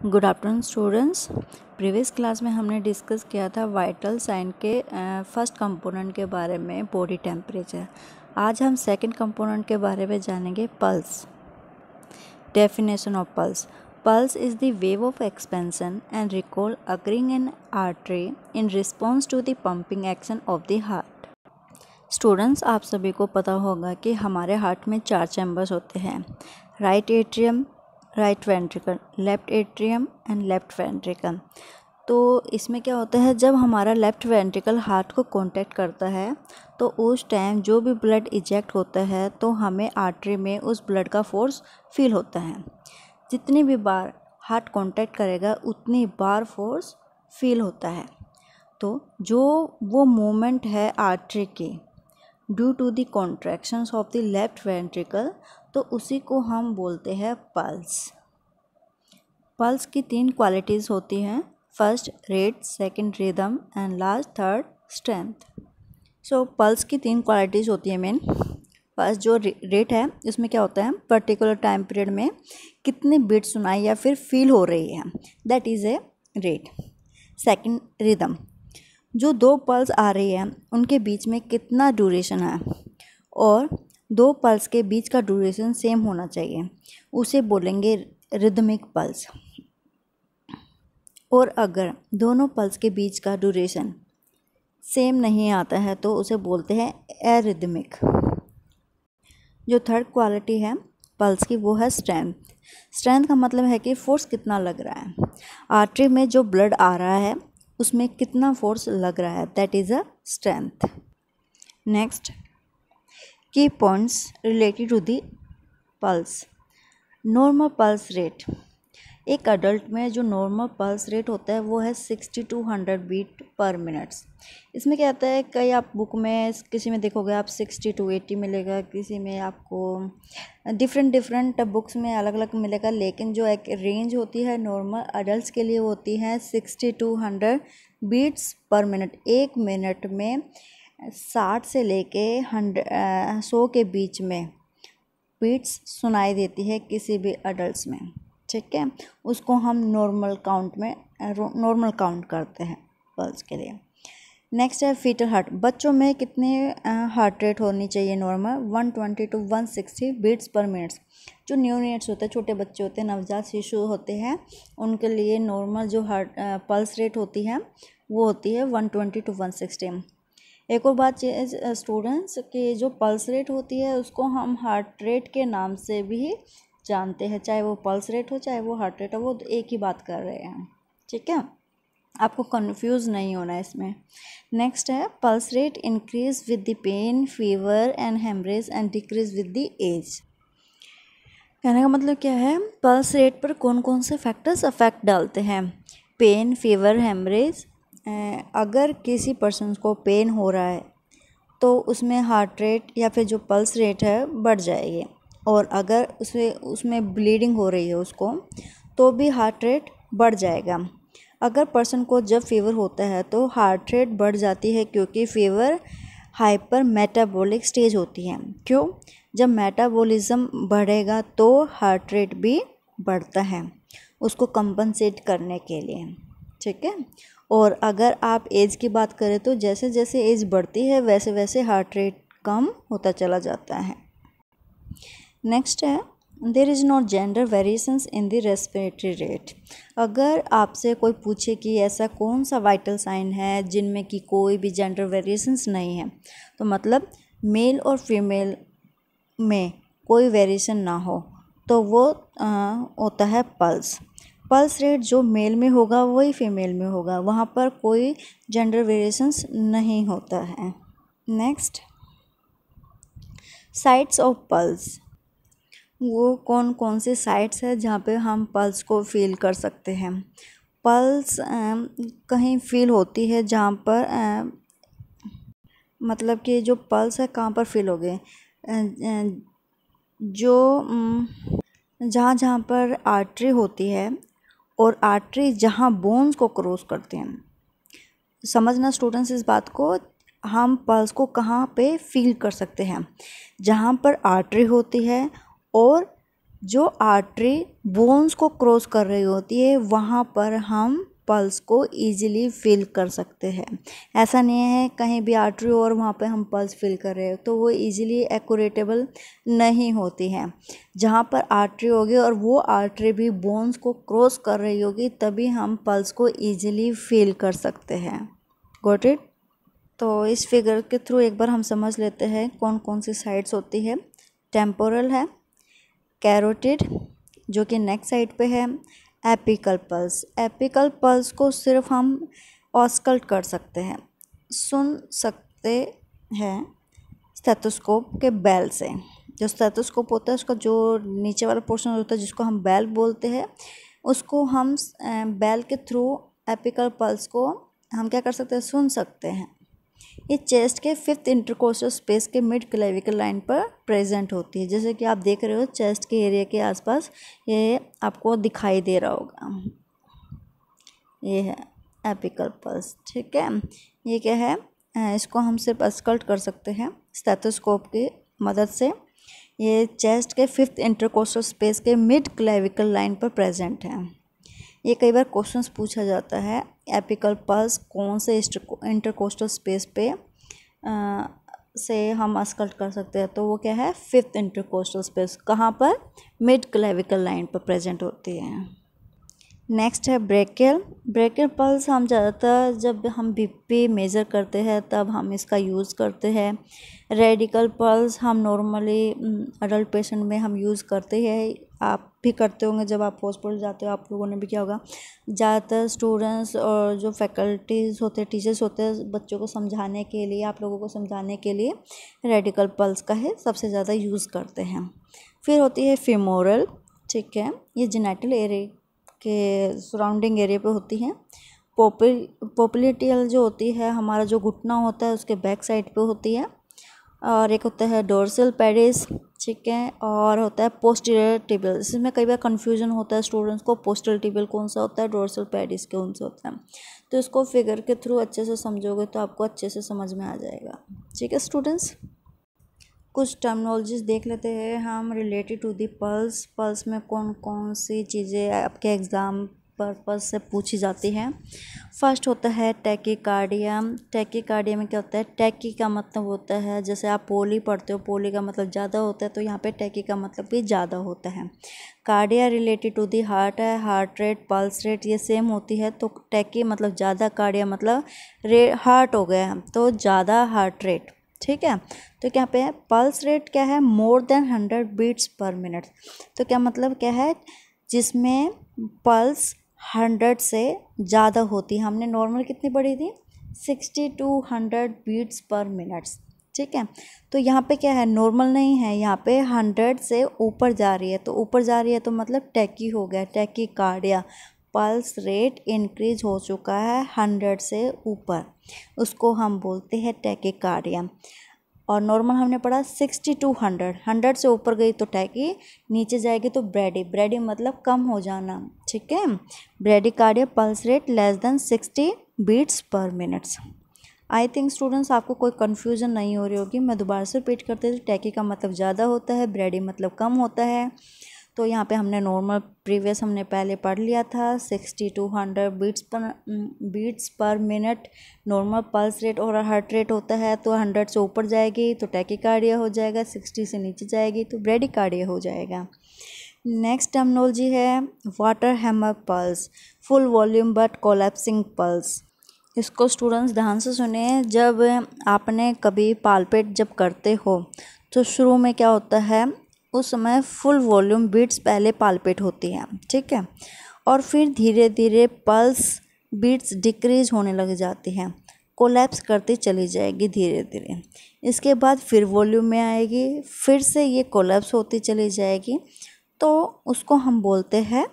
Good afternoon students. Previous class में हमने discuss किया था वाइटल साइन के फर्स्ट कंपोनेंट के बारे में, बॉडी टेम्परेचर। आज हम सेकंड कंपोनेंट के बारे में जानेंगे, pulse. Definition of pulse: pulse is the wave of expansion and recoil occurring in artery in response to the pumping action of the heart. Students, आप सभी को पता होगा कि हमारे हार्ट में 4 चैम्बर्स होते हैं: right atrium, right ventricle, left atrium and left ventricle. तो इसमें क्या होता है, जब हमारा लेफ्ट वेंट्रिकल हार्ट को कांटेक्ट करता है तो उस टाइम जो भी ब्लड इजेक्ट होता है तो हमें आर्टरी में उस ब्लड का फोर्स फील होता है। जितनी भी बार हार्ट कांटेक्ट करेगा उतनी बार फोर्स फील होता है। तो जो वो मूवमेंट है आर्टरी की due to the contractions of the left ventricle, तो उसी को हम बोलते हैं पल्स। पल्स की 3 क्वालिटीज़ होती हैं: first rate, second rhythm and last third strength. So pulse की 3 क्वालिटीज़ होती हैं मेन। फर्स्ट जो रेट है, इसमें क्या होता है, पर्टिकुलर टाइम पीरियड में कितने बीट सुनाई या फिर फील हो रही है, that is a rate. Second rhythm, जो 2 पल्स आ रही है उनके बीच में कितना ड्यूरेशन है, और 2 पल्स के बीच का ड्यूरेशन सेम होना चाहिए, उसे बोलेंगे रिदमिक पल्स। और अगर दोनों पल्स के बीच का ड्यूरेशन सेम नहीं आता है तो उसे बोलते हैं एरिदमिक। जो थर्ड क्वालिटी है पल्स की, वो है स्ट्रेंथ। स्ट्रेंथ का मतलब है कि फोर्स कितना लग रहा है, आर्टरी में जो ब्लड आ रहा है उसमें कितना फोर्स लग रहा है, that is a strength. Next, key points related to the pulse. Normal pulse rate, एक अडल्ट में जो नॉर्मल पल्स रेट होता है वो है 60 to 100 बीट पर मिनट्स। इसमें क्या आता है, कई आप बुक में किसी में देखोगे आप 60 to 80 मिलेगा, किसी में आपको डिफरेंट बुक्स में अलग अलग मिलेगा, लेकिन जो एक रेंज होती है नॉर्मल अडल्ट के लिए होती है 60 to 100 बीट्स पर मिनट। एक मिनट में 60 से लेके 100 के बीच में बीट्स सुनाई देती है किसी भी अडल्ट में, ठीक है। उसको हम नॉर्मल काउंट करते हैं पल्स के लिए। नेक्स्ट है फीटल हार्ट। बच्चों में कितने हार्ट रेट होनी चाहिए normal? 120 to 160 beats per minute. जो न्यूनेट्स होते हैं, छोटे बच्चे होते हैं, नवजात शिशु होते हैं, उनके लिए नॉर्मल जो हार्ट पल्स रेट होती है वो होती है 120 to 160। एक और बात स्टूडेंट्स कि जो पल्स रेट होती है उसको हम हार्ट रेट के नाम से भी जानते हैं, चाहे वो पल्स रेट हो चाहे वो हार्ट रेट हो, वो एक ही बात कर रहे हैं, ठीक है। आपको कंफ्यूज नहीं होना है इसमें। नेक्स्ट है pulse rate increase with the pain, fever and haemorrhage and decrease with the age. कहने का मतलब क्या है, पल्स रेट पर कौन कौन से फैक्टर्स अफेक्ट डालते हैं? Pain, fever, haemorrhage. अगर किसी पर्सन को पेन हो रहा है तो उसमें हार्ट रेट या फिर जो पल्स रेट है बढ़ जाएगी, और अगर उसमें ब्लीडिंग हो रही है उसको, तो भी हार्ट रेट बढ़ जाएगा। अगर पर्सन को जब फीवर होता है तो हार्ट रेट बढ़ जाती है, क्योंकि फीवर हाइपर मेटाबॉलिक स्टेज होती है। क्यों? जब मेटाबॉलिज्म बढ़ेगा तो हार्ट रेट भी बढ़ता है, उसको कंपनसेट करने के लिए, ठीक है। और अगर आप एज की बात करें तो जैसे जैसे एज बढ़ती है वैसे वैसे हार्ट रेट कम होता चला जाता है। नेक्स्ट है there is no gender variations in the respiratory rate. अगर आपसे कोई पूछे कि ऐसा कौन सा वाइटल साइन है जिनमें कि कोई भी जेंडर वेरिएशंस नहीं है, तो मतलब मेल और फीमेल में कोई वेरिएशन ना हो, तो वो होता है पल्स। पल्स रेट जो मेल में होगा वही फीमेल में होगा, वहाँ पर कोई जेंडर वेरिएशंस नहीं होता है। Next, sites of pulse. वो कौन कौन से साइट्स है जहाँ पे हम पल्स को फील कर सकते हैं? पल्स कहीं फील होती है जहाँ पर मतलब कि जो पल्स है कहाँ पर फील हो गए, जो जहाँ जहाँ पर आर्टरी होती है और आर्टरी जहाँ बोन्स को क्रॉस करते हैं। समझना स्टूडेंट्स इस बात को, हम पल्स को कहाँ पे फील कर सकते हैं? जहाँ पर आर्टरी होती है और जो आर्टरी बोन्स को क्रॉस कर रही होती है वहाँ पर हम पल्स को इजीली फील कर सकते हैं। ऐसा नहीं है कहीं भी आर्टरी और वहाँ पे हम पल्स फील कर रहे हो तो वो इजीली एक्यूरेटेबल नहीं होती है। जहाँ पर आर्टरी होगी और वो आर्टरी भी बोन्स को क्रॉस कर रही होगी तभी हम पल्स को इजीली फील कर सकते हैं। Got it? तो इस फिगर के थ्रू एक बार हम समझ लेते हैं कौन कौन सी साइड्स होती है। टेम्पोरल है, कैरोटिड जो कि नेक साइड पे है, एपिकल पल्स। एपिकल पल्स को सिर्फ हम ऑस्कल्ट कर सकते हैं, सुन सकते हैं स्टेथोस्कोप के बेल से। जो स्टेथोस्कोप होता है उसका जो नीचे वाला पोर्शन होता है जिसको हम बेल बोलते हैं उसको हम बेल के थ्रू एपिकल पल्स को हम क्या कर सकते हैं, सुन सकते हैं। ये चेस्ट के 5th इंटरकोस्टल स्पेस के मिड क्लेविकल लाइन पर प्रेजेंट होती है। जैसे कि आप देख रहे हो चेस्ट के एरिया के आसपास ये आपको दिखाई दे रहा होगा, ये है एपिकल पल्स। ठीक है, ये क्या है, इसको हम सिर्फ अस्कल्ट कर सकते हैं स्टेथोस्कोप की मदद से। ये चेस्ट के 5th इंटरकोस्टल स्पेस के मिड क्लेविकल लाइन पर प्रेजेंट है। ये कई बार क्वेश्चंस पूछा जाता है, एपिकल पल्स कौन से इंटरकोस्टल स्पेस पे से हम अस्कल्ट कर सकते हैं, तो वो क्या है 5th इंटरकोस्टल स्पेस। कहाँ पर? मिड क्लेविकल लाइन पर प्रेजेंट होती है। नेक्स्ट है ब्रेकियल। ब्रेकियल पल्स हम ज़्यादातर जब हम बीपी मेज़र करते हैं तब हम इसका यूज़ करते हैं। रेडिकल पल्स हम नॉर्मली अडल्ट पेशेंट में हम यूज़ करते हैं, आप भी करते होंगे जब आप हॉस्पिटल जाते हो, आप लोगों ने भी किया होगा। ज़्यादातर स्टूडेंट्स और जो फैकल्टीज़ होते हैं, टीचर्स होते हैं, बच्चों को समझाने के लिए, आप लोगों को समझाने के लिए रेडिकल पल्स का है सबसे ज़्यादा यूज़ करते हैं। फिर होती है फेमोरल। ठीक है, ये जेनिटल एरिया के सराउंडिंग एरिया पे होती है। पोप्लिटियल जो होती है, हमारा जो घुटना होता है उसके बैक साइड पे होती है। और एक होता है डोर्सल पेडिस। ठीक है, और होता है पोस्टीरियर टिबियल। इसमें कई बार कन्फ्यूजन होता है स्टूडेंट्स को, पोस्टीरियर टिबियल कौन सा होता है, डोर्सल पेडिस कौन सा होता है। तो इसको फिगर के थ्रू अच्छे से समझोगे तो आपको अच्छे से समझ में आ जाएगा। ठीक है स्टूडेंट्स, कुछ टर्मिनोलॉजीज देख लेते हैं हम related to the pulse. Pulse में कौन कौन सी चीज़ें आपके एग्ज़ाम पर्पस से पूछी जाती हैं। फर्स्ट होता है टैकीकार्डिया। टैकीकार्डिया में क्या होता है, टैकी का मतलब होता है, जैसे आप पोली पढ़ते हो, पोली का मतलब ज़्यादा होता है, तो यहाँ पे टैकी का मतलब भी ज़्यादा होता है। Cardia related to the heart है, हार्ट रेट, पल्स रेट ये सेम होती है, तो टैकी मतलब ज़्यादा, कार्डिया मतलब हार्ट हो गया, तो ज़्यादा हार्ट रेट। ठीक है, तो क्या पे है पल्स रेट क्या है, more than 100 beats per minute. तो क्या मतलब क्या है, जिसमें पल्स 100 से ज़्यादा होती है। हमने नॉर्मल कितनी पढ़ी थी, 60 to 100 बीट्स पर मिनट। ठीक है, तो यहाँ पे क्या है, नॉर्मल नहीं है, यहाँ पे 100 से ऊपर जा रही है, तो ऊपर जा रही है तो मतलब टैकी हो गया, tachycardia. Pulse rate increase हो चुका है 100 से ऊपर, उसको हम बोलते हैं टैकीकार्डिया। और नॉर्मल हमने पढ़ा 60 to 100, 100 से ऊपर गई तो टैकी, नीचे जाएगी तो ब्रेडी, ब्रेडी मतलब कम हो जाना। ठीक है, bradycardia pulse rate less than 60 beats per minutes. I think students आपको कोई कन्फ्यूजन नहीं हो रही होगी। मैं दोबारा से रिपीट करते थे, टैकी का मतलब ज़्यादा होता है, ब्रेडी मतलब कम होता है। तो यहाँ पे हमने नॉर्मल प्रीवियस हमने पहले पढ़ लिया था, 60 to 100 beats per minute normal pulse rate और हार्ट रेट होता है। तो 100 से ऊपर जाएगी तो टैकीकार्डिया हो जाएगा, 60 से नीचे जाएगी तो ब्रेडीकार्डिया हो जाएगा। नेक्स्ट टर्मिनोलॉजी है water hammer pulse, full volume but collapsing pulse. इसको स्टूडेंट्स ध्यान से सुने, जब आपने कभी पालपेट जब करते हो तो शुरू में क्या होता है, उस समय फुल वॉल्यूम बीट्स पहले पालपेट होती हैं। ठीक है, और फिर धीरे धीरे पल्स बीट्स डिक्रीज होने लग जाती हैं, कोलैप्स करती चली जाएगी धीरे धीरे। इसके बाद फिर वॉल्यूम में आएगी, फिर से ये कोलैप्स होती चली जाएगी, तो उसको हम बोलते हैं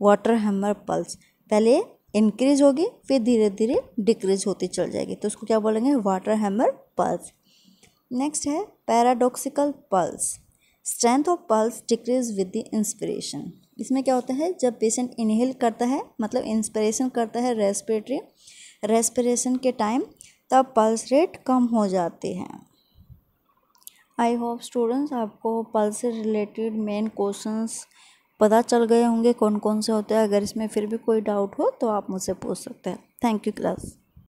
वाटर हैमर पल्स। पहले इंक्रीज होगी फिर धीरे धीरे डिक्रीज होती चल जाएगी, तो उसको क्या बोलेंगे, वाटर हैमर पल्स। नेक्स्ट है paradoxical pulse. Strength of pulse decrease with the inspiration. इसमें क्या होता है, जब पेशेंट इनहेल करता है मतलब इंस्पिरेशन करता है रेस्पिरेशन के टाइम, तब पल्स रेट कम हो जाती है। आई होप स्टूडेंट्स आपको पल्स से रिलेटेड मेन क्वेश्चंस पता चल गए होंगे कौन कौन से होते हैं। अगर इसमें फिर भी कोई डाउट हो तो आप मुझसे पूछ सकते हैं। Thank you class.